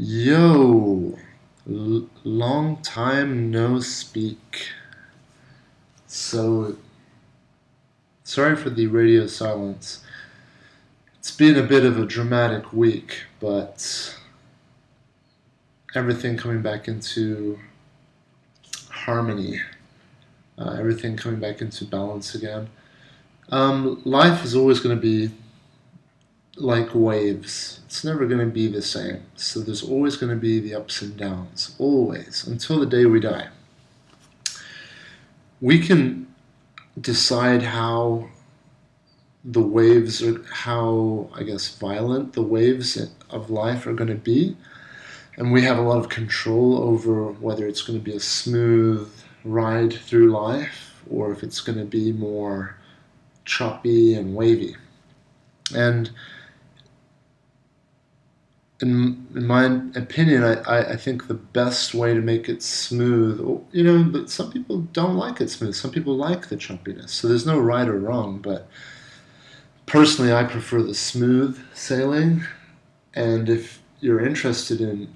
Yo, long time no speak. So, sorry for the radio silence. It's been a bit of a dramatic week, but everything coming back into harmony, everything coming back into balance again. Life is always going to be like waves. It's never going to be the same. So, there's always going to be the ups and downs, always, until the day we die. We can decide how the waves are, how, I guess, violent the waves of life are going to be. And we have a lot of control over whether it's going to be a smooth ride through life or if it's going to be more choppy and wavy. And in my opinion, I think the best way to make it smooth, but some people don't like it smooth. Some people like the choppiness. So there's no right or wrong, but personally, I prefer the smooth sailing. And if you're interested in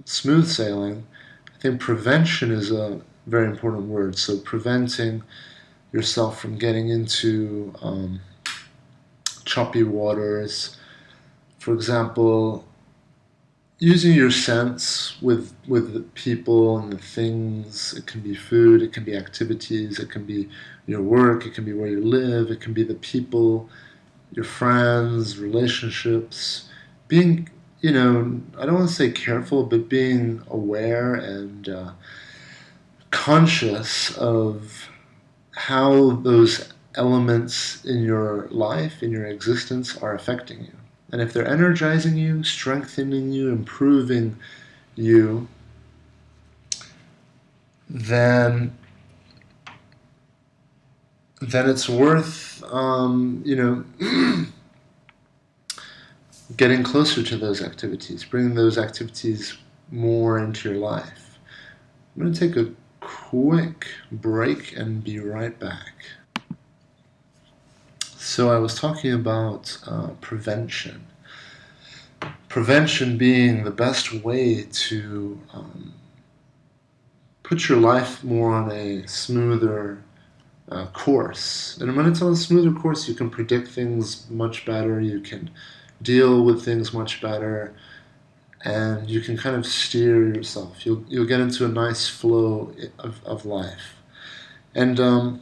smooth sailing, I think prevention is a very important word. So preventing yourself from getting into choppy waters. For example, using your sense with the people and the things. It can be food, it can be activities, it can be your work, it can be where you live, it can be the people, your friends, relationships. Being, I don't want to say careful, but being aware and conscious of how those elements in your life, in your existence, are affecting you. And if they're energizing you, strengthening you, improving you, then it's worth getting closer to those activities, bringing those activities more into your life. I'm going to take a quick break and be right back. So I was talking about prevention. Prevention being the best way to put your life more on a smoother course. And when it's on a smoother course, you can predict things much better, you can deal with things much better, and you can kind of steer yourself. You'll get into a nice flow of life. And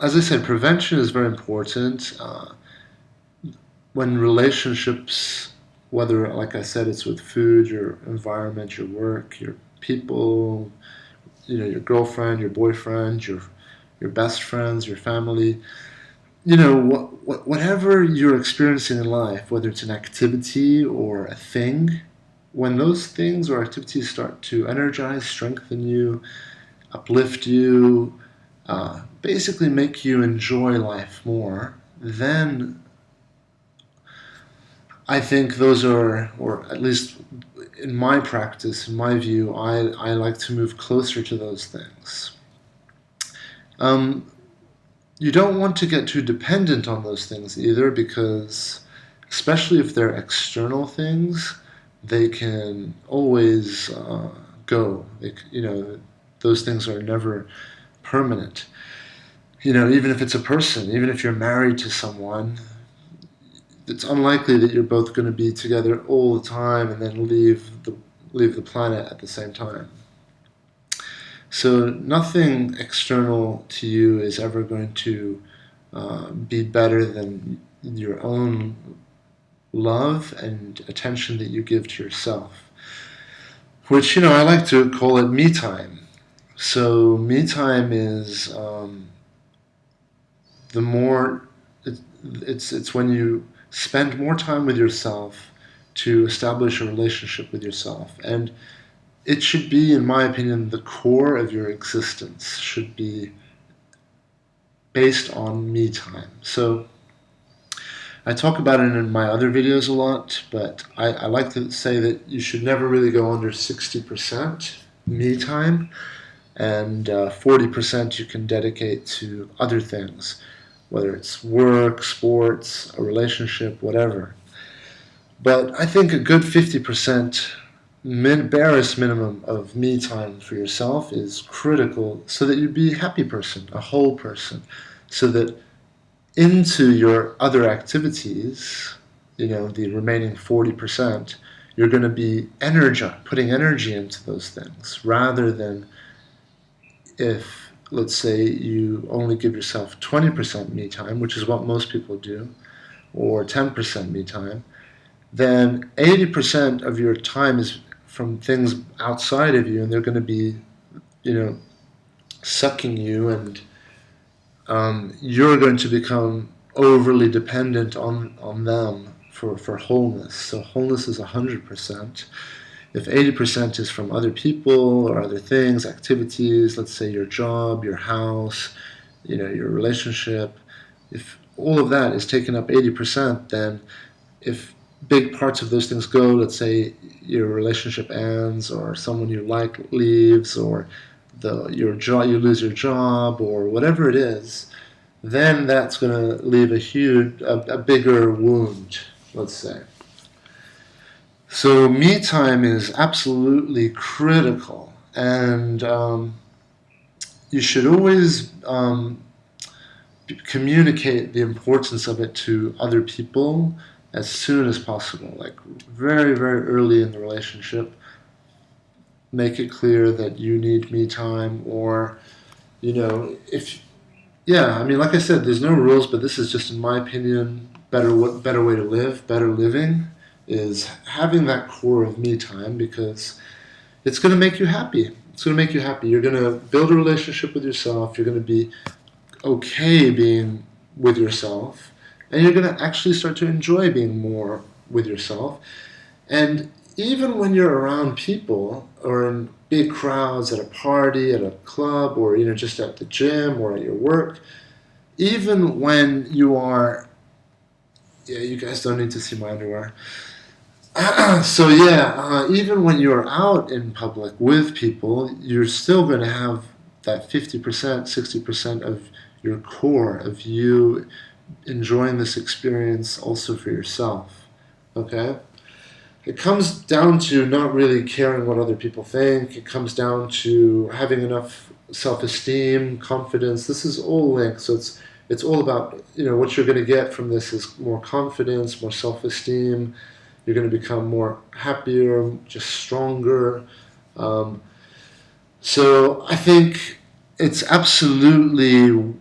as I said, prevention is very important. When relationships, whether, like I said, it's with food, your environment, your work, your people, your girlfriend, your boyfriend, your best friends, your family, whatever you're experiencing in life, whether it's an activity or a thing, when those things or activities start to energize, strengthen you, uplift you, basically make you enjoy life more, then I think those are, or at least in my practice, in my view, I like to move closer to those things. You don't want to get too dependent on those things either, because especially if they're external things, they can always go. Those things are never permanent. Even if it's a person, even if you're married to someone, it's unlikely that you're both going to be together all the time and then leave the planet at the same time. So nothing external to you is ever going to be better than your own love and attention that you give to yourself, which, I like to call it me time. So me time is the more, it's when you spend more time with yourself to establish a relationship with yourself. And it should be, in my opinion, the core of your existence should be based on me time. So I talk about it in my other videos a lot, but I like to say that you should never really go under 60% me time, and 40% you can dedicate to other things, whether it's work, sports, a relationship, whatever. But I think a good 50% barest minimum of me time for yourself is critical so that you be a happy person, a whole person, so that into your other activities, the remaining 40%, you're going to be putting energy into those things rather than if, let's say, you only give yourself 20% me time, which is what most people do, or 10% me time, then 80% of your time is from things outside of you, and they're going to be, you know, sucking you, and you're going to become overly dependent on them for wholeness. So wholeness is 100%. If 80% is from other people or other things, activities, let's say your job, your house, your relationship, if all of that is taken up 80%, then if big parts of those things go, let's say your relationship ends, or someone you like leaves, or you lose your job, or whatever it is, then that's going to leave a bigger wound, let's say. So me time is absolutely critical, and you should always communicate the importance of it to other people as soon as possible, like very, very early in the relationship. Make it clear that you need me time, or, if, yeah, I mean, like I said, there's no rules, but this is just, in my opinion, better way to live, better living, is having that core of me time, because it's going to make you happy. It's going to make you happy. You're going to build a relationship with yourself. You're going to be okay being with yourself, and you're going to actually start to enjoy being more with yourself. And even when you're around people, or in big crowds at a party, at a club, or just at the gym or at your work, even when you are, yeah, you guys don't need to see my underwear. So yeah, even when you're out in public with people, you're still going to have that 50%, 60% of your core of you enjoying this experience also for yourself. Okay? It comes down to not really caring what other people think. It comes down to having enough self-esteem, confidence. This is all linked. So it's all about, what you're going to get from this is more confidence, more self-esteem. You're going to become more happier, just stronger. So I think it's absolutely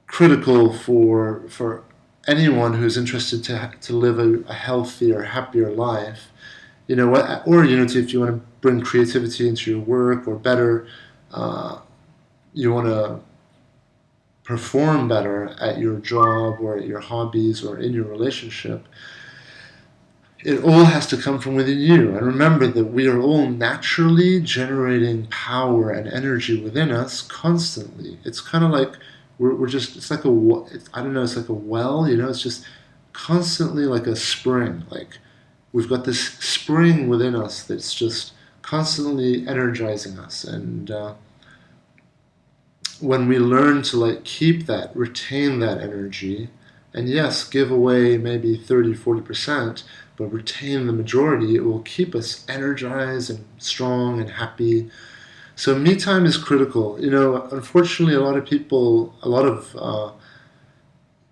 critical for anyone who's interested to live a healthier, happier life. Or if you want to bring creativity into your work, or better, you want to perform better at your job, or at your hobbies, or in your relationship. It all has to come from within you. And remember that we are all naturally generating power and energy within us constantly. It's kind of like we're just, it's like I don't know, it's like a well, it's just constantly like a spring. Like we've got this spring within us that's just constantly energizing us. And when we learn to keep that, retain that energy, and yes, give away maybe 30-40%, but retain the majority, it will keep us energized and strong and happy. So me time is critical. Unfortunately, a lot of people, a lot of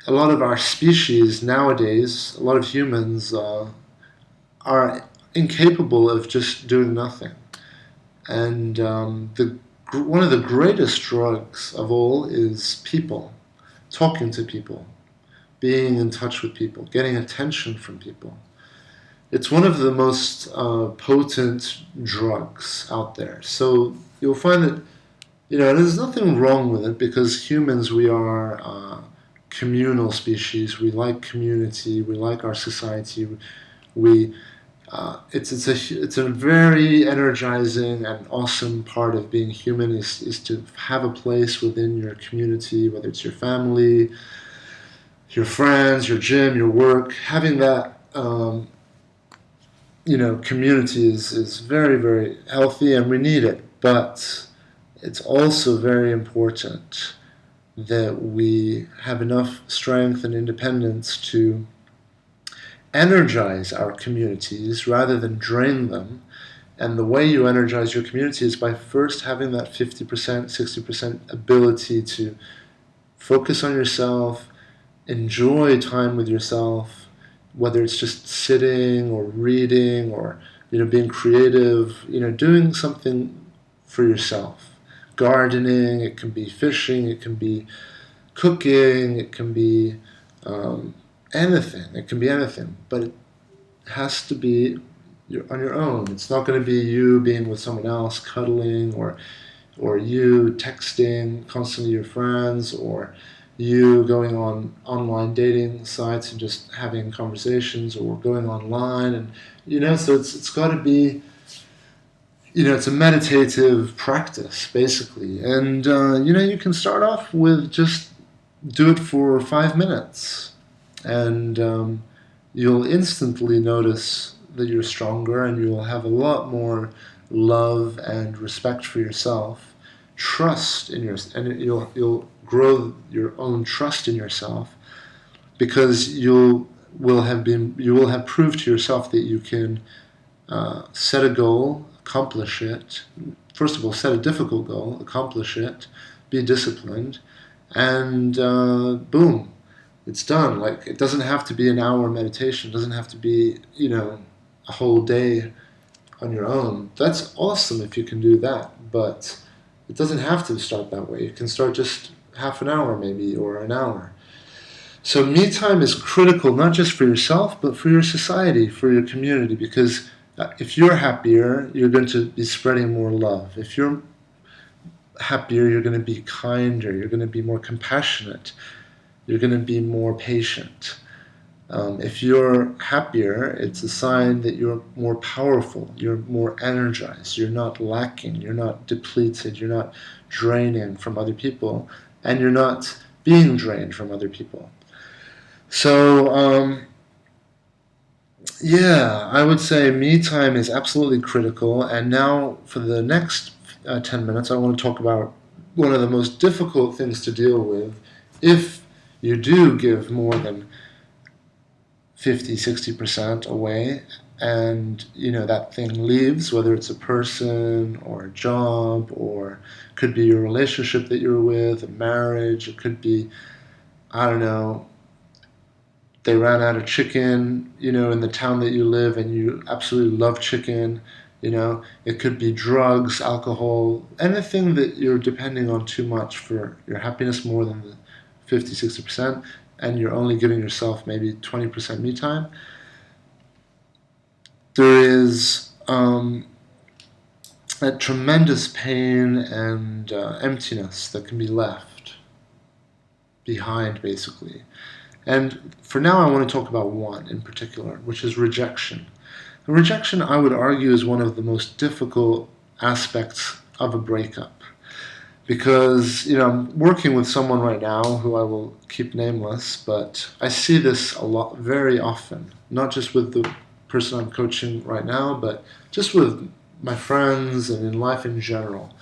our species nowadays, a lot of humans are incapable of just doing nothing. And one of the greatest drugs of all is people, talking to people, being in touch with people, getting attention from people. It's one of the most potent drugs out there. So you'll find that, there's nothing wrong with it, because humans, we are communal species. We like community. We like our society. It's a very energizing and awesome part of being human is to have a place within your community, whether it's your family, your friends, your gym, your work. Having that community is very, very healthy, and we need it. But it's also very important that we have enough strength and independence to energize our communities rather than drain them. And the way you energize your community is by first having that 50%, 60% ability to focus on yourself, enjoy time with yourself, whether it's just sitting or reading or being creative, doing something for yourself. Gardening, it can be fishing, it can be cooking, it can be anything. It can be anything, but it has to be on your own. It's not going to be you being with someone else, cuddling, or you texting constantly your friends, or you going on online dating sites and just having conversations, or going online, and so it's got to be, it's a meditative practice basically, and you can start off with just do it for 5 minutes, and you'll instantly notice that you're stronger, and you'll have a lot more love and respect for yourself, trust in and you'll grow your own trust in yourself, because you will have proved to yourself that you can set a goal, accomplish it. First of all, set a difficult goal, accomplish it, be disciplined, and boom, it's done. Like, it doesn't have to be an hour meditation. It doesn't have to be, a whole day on your own. That's awesome if you can do that, but it doesn't have to start that way. You can start just half an hour maybe, or an hour. So me time is critical, not just for yourself, but for your society, for your community, because if you're happier, you're going to be spreading more love. If you're happier, you're going to be kinder, you're going to be more compassionate, you're going to be more patient. If you're happier, it's a sign that you're more powerful, you're more energized, you're not lacking, you're not depleted, you're not draining from other people, and you're not being drained from other people. So, yeah, I would say me time is absolutely critical. And now for the next 10 minutes, I want to talk about one of the most difficult things to deal with if you do give more than 50, 60% away, and that thing leaves, whether it's a person or a job, or could be your relationship that you're with, a marriage. It could be, I don't know, they ran out of chicken, in the town that you live, and you absolutely love chicken. It could be drugs, alcohol, anything that you're depending on too much for your happiness, more than the 50, 60%, and you're only giving yourself maybe 20% me time. There is a tremendous pain and emptiness that can be left behind, basically. And for now, I want to talk about one in particular, which is rejection. And rejection, I would argue, is one of the most difficult aspects of a breakup. Because, I'm working with someone right now who I will keep nameless, but I see this a lot, very often. Not just with the person I'm coaching right now, but just with my friends and in life in general.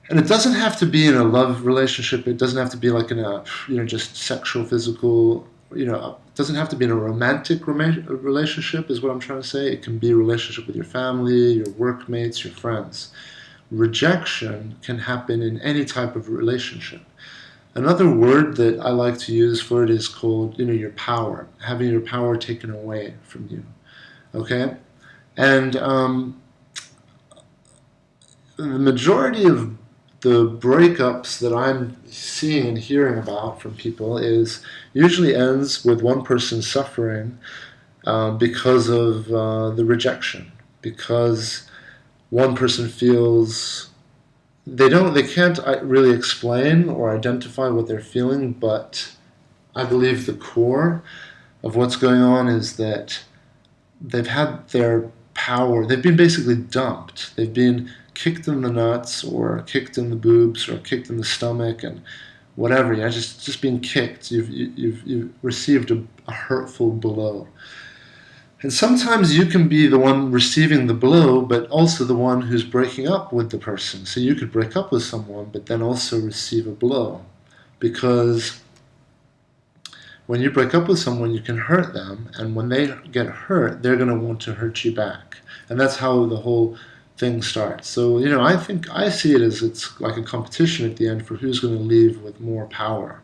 And it doesn't have to be in a love relationship. It doesn't have to be like in a, just sexual, physical, it doesn't have to be in a romantic relationship, is what I'm trying to say. It can be a relationship with your family, your workmates, your friends. Rejection can happen in any type of relationship. Another word that I like to use for it is called, your power, having your power taken away from you. Okay? And the majority of the breakups that I'm seeing and hearing about from people usually ends with one person suffering because of the rejection, because one person feels they can't really explain or identify what they're feeling, but I believe the core of what's going on is that they've had their power, they've been basically dumped, they've been kicked in the nuts, or kicked in the boobs, or kicked in the stomach, and whatever, just being kicked. You've received a hurtful blow. And sometimes you can be the one receiving the blow, but also the one who's breaking up with the person. So you could break up with someone, but then also receive a blow. Because when you break up with someone, you can hurt them, and when they get hurt, they're going to want to hurt you back, and that's how the whole thing starts. So I think I see it as it's like a competition at the end for who's going to leave with more power.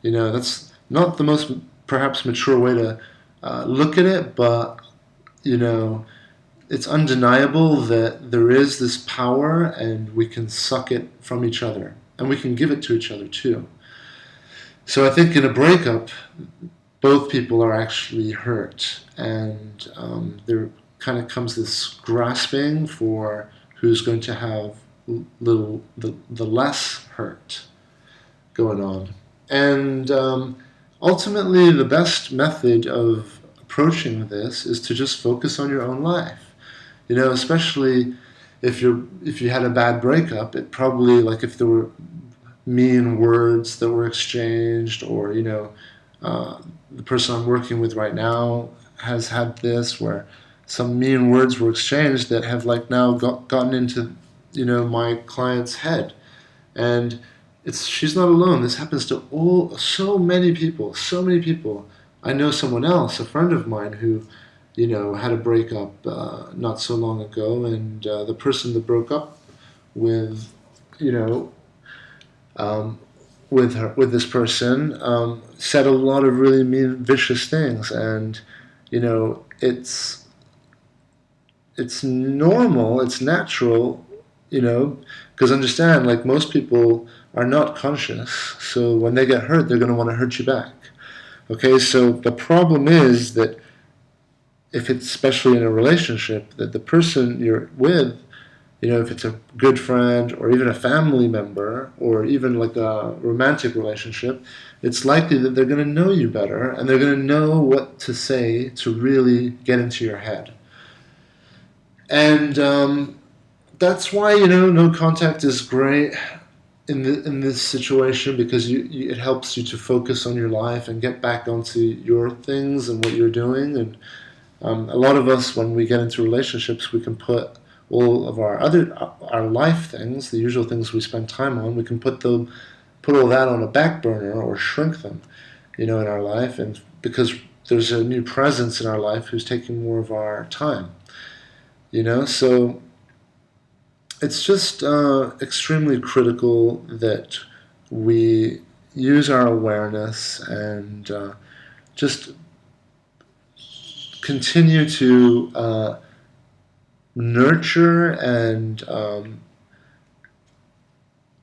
That's not the most perhaps mature way to look at it, but you know it's undeniable that there is this power, and we can suck it from each other, and we can give it to each other too. So I think in a breakup, both people are actually hurt, and there kind of comes this grasping for who's going to have the less hurt going on. And ultimately, the best method of approaching this is to just focus on your own life. Especially if you had a bad breakup, it probably, like, if there were mean words that were exchanged, or the person I'm working with right now has had this, where some mean words were exchanged that have like now gotten into my client's head, and she's not alone. This happens to so many people. I know someone else, a friend of mine, who had a breakup not so long ago, and the person that broke up with with this person said a lot of really mean, vicious things, and it's normal, it's natural, because understand, like, most people are not conscious, so when they get hurt, they're going to want to hurt you back. Okay, so the problem is that if it's, especially in a relationship, that the person you're with, if it's a good friend or even a family member or even like a romantic relationship, it's likely that they're going to know you better, and they're going to know what to say to really get into your head. And that's why no contact is great in this situation, because it helps you to focus on your life and get back onto your things and what you're doing. And a lot of us, when we get into relationships, we can put all of our life things, the usual things we spend time on, we can put all that on a back burner or shrink them, in our life, and because there's a new presence in our life who's taking more of our time, so it's just extremely critical that we use our awareness and just continue to nurture and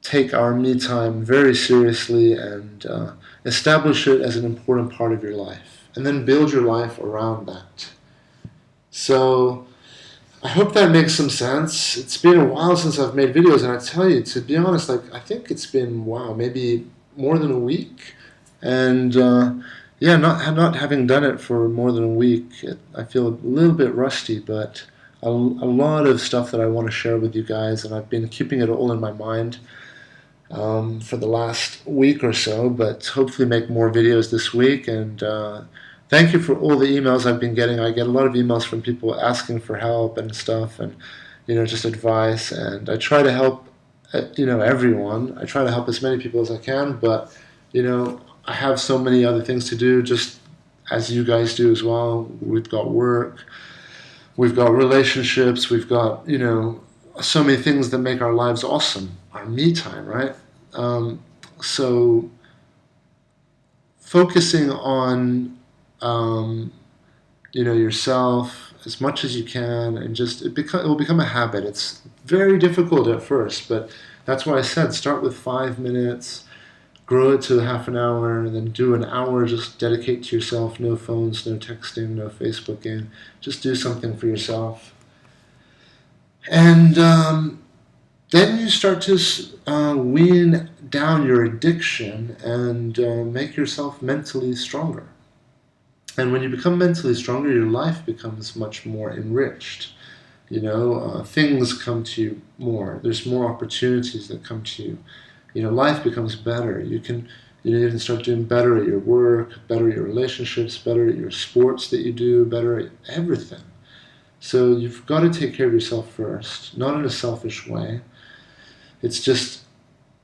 take our me time very seriously, and establish it as an important part of your life, and then build your life around that. So I hope that makes some sense. It's been a while since I've made videos, and I tell you, to be honest, I think it's been, maybe more than a week, and not having done it for more than a week, I feel a little bit rusty, but a lot of stuff that I want to share with you guys, and I've been keeping it all in my mind for the last week or so, but hopefully make more videos this week. And thank you for all the emails I've been getting. I get a lot of emails from people asking for help and stuff, and just advice, and I try to help everyone. I try to help as many people as I can, but I have so many other things to do, just as you guys do as well. We've got work, we've got relationships, we've got, so many things that make our lives awesome. Our me time, right? So focusing on, yourself as much as you can, and just, it will become a habit. It's very difficult at first, but that's why I said start with 5 minutes, grow it to half an hour, and then do an hour just dedicate to yourself. No phones, no texting, no Facebooking. Just do something for yourself. And then you start to wean down your addiction and make yourself mentally stronger. And when you become mentally stronger, your life becomes much more enriched. Things come to you more. There's more opportunities that come to you. Life becomes better. You can start doing better at your work, better at your relationships, better at your sports that you do, better at everything. So you've got to take care of yourself first, not in a selfish way. It's just,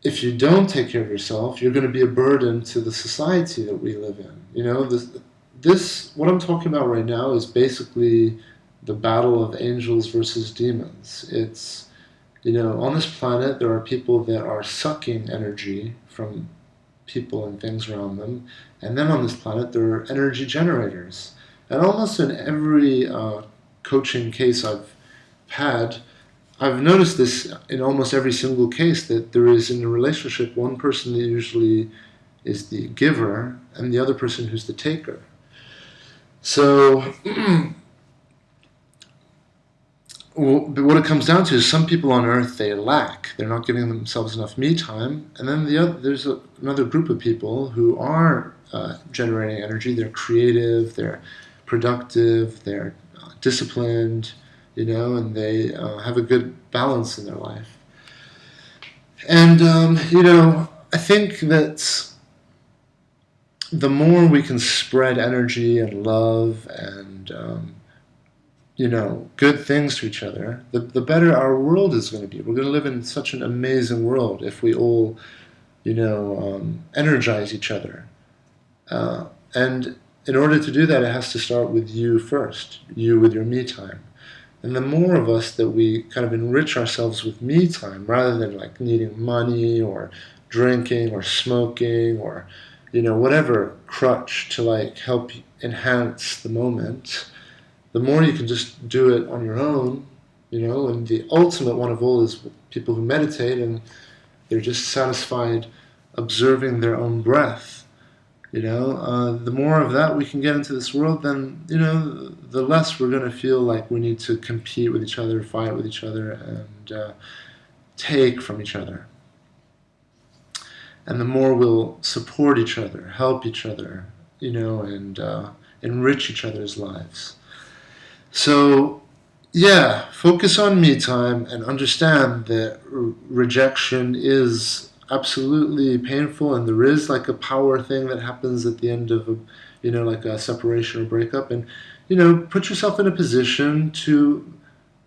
if you don't take care of yourself, you're going to be a burden to the society that we live in. You know, this what I'm talking about right now is basically the battle of angels versus demons. It's, you know, on this planet there are people that are sucking energy from people and things around them, and then on this planet there are energy generators. And almost in every coaching case I've had, I've noticed this in almost every single case, that there is in a relationship one person that usually is the giver and the other person who's the taker. So what it comes down to is some people on earth, they lack. They're not giving themselves enough me time. And then there's another group of people who are generating energy. They're creative, they're productive, they're disciplined, you know, and they have a good balance in their life. And, you know, I think that the more we can spread energy and love and, you know, good things to each other, the better our world is going to be. We're going to live in such an amazing world if we all, you know, energize each other. And in order to do that, it has to start with you first, you with your me time. And the more of us that we kind of enrich ourselves with me time, rather than like needing money or drinking or smoking or, you know, whatever crutch to like help enhance the moment, the more you can just do it on your own, you know. And the ultimate one of all is people who meditate and they're just satisfied observing their own breath. You know, the more of that we can get into this world, then, you know, the less we're going to feel like we need to compete with each other, fight with each other, and take from each other. And the more we'll support each other, help each other, you know, and enrich each other's lives. So, yeah, focus on me time and understand that rejection is absolutely painful, and there is like a power thing that happens at the end of a, you know, like a separation or breakup. And, you know, put yourself in a position to,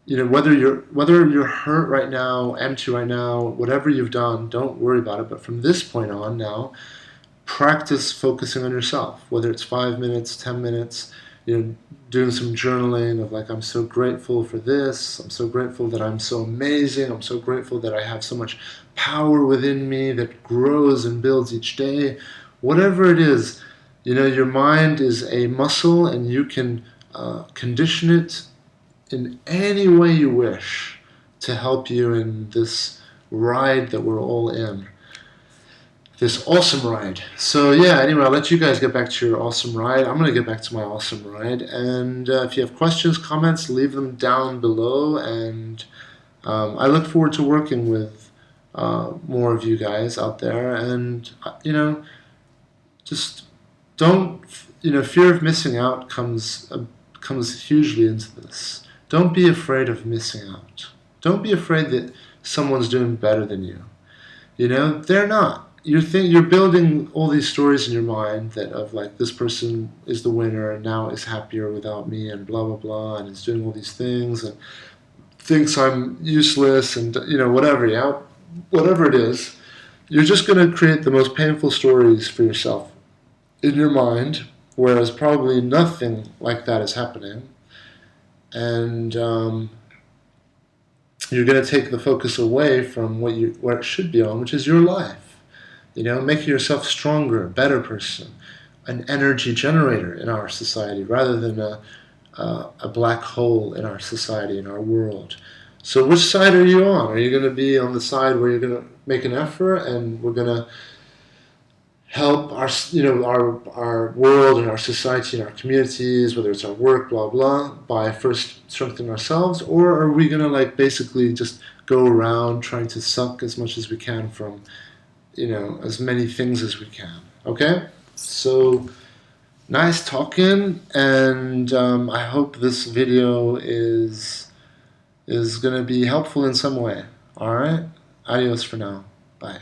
you know, whether you're hurt right now, empty right now, whatever you've done, don't worry about it. But from this point on now, practice focusing on yourself, whether it's 5 minutes, 10 minutes, you know, doing some journaling of like, I'm so grateful for this, I'm so grateful that I'm so amazing, I'm so grateful that I have so much power within me that grows and builds each day. Whatever it is, you know, your mind is a muscle and you can condition it in any way you wish to help you in this ride that we're all in. This awesome ride. So yeah, anyway, I'll let you guys get back to your awesome ride. I'm going to get back to my awesome ride. And if you have questions, comments, leave them down below. And I look forward to working with more of you guys out there. And, you know, just don't, you know, fear of missing out comes hugely into this. Don't be afraid of missing out. Don't be afraid that someone's doing better than you. You know, they're not. You're building all these stories in your mind that of like, this person is the winner and now is happier without me and blah blah blah, and is doing all these things and thinks I'm useless and, you know, whatever. Yeah, whatever it is, you're just going to create the most painful stories for yourself in your mind, whereas probably nothing like that is happening. And you're going to take the focus away from what it should be on, which is your life. You know, making yourself stronger, a better person, an energy generator in our society, rather than a black hole in our society, in our world. So which side are you on? Are you going to be on the side where you're going to make an effort and we're going to help our, you know, our world and our society and our communities, whether it's our work, blah blah, by first strengthening ourselves? Or are we going to like basically just go around trying to suck as much as we can from, you know, as many things as we can? Okay, so nice talking, and I hope this video is going to be helpful in some way. All right, adios for now. Bye.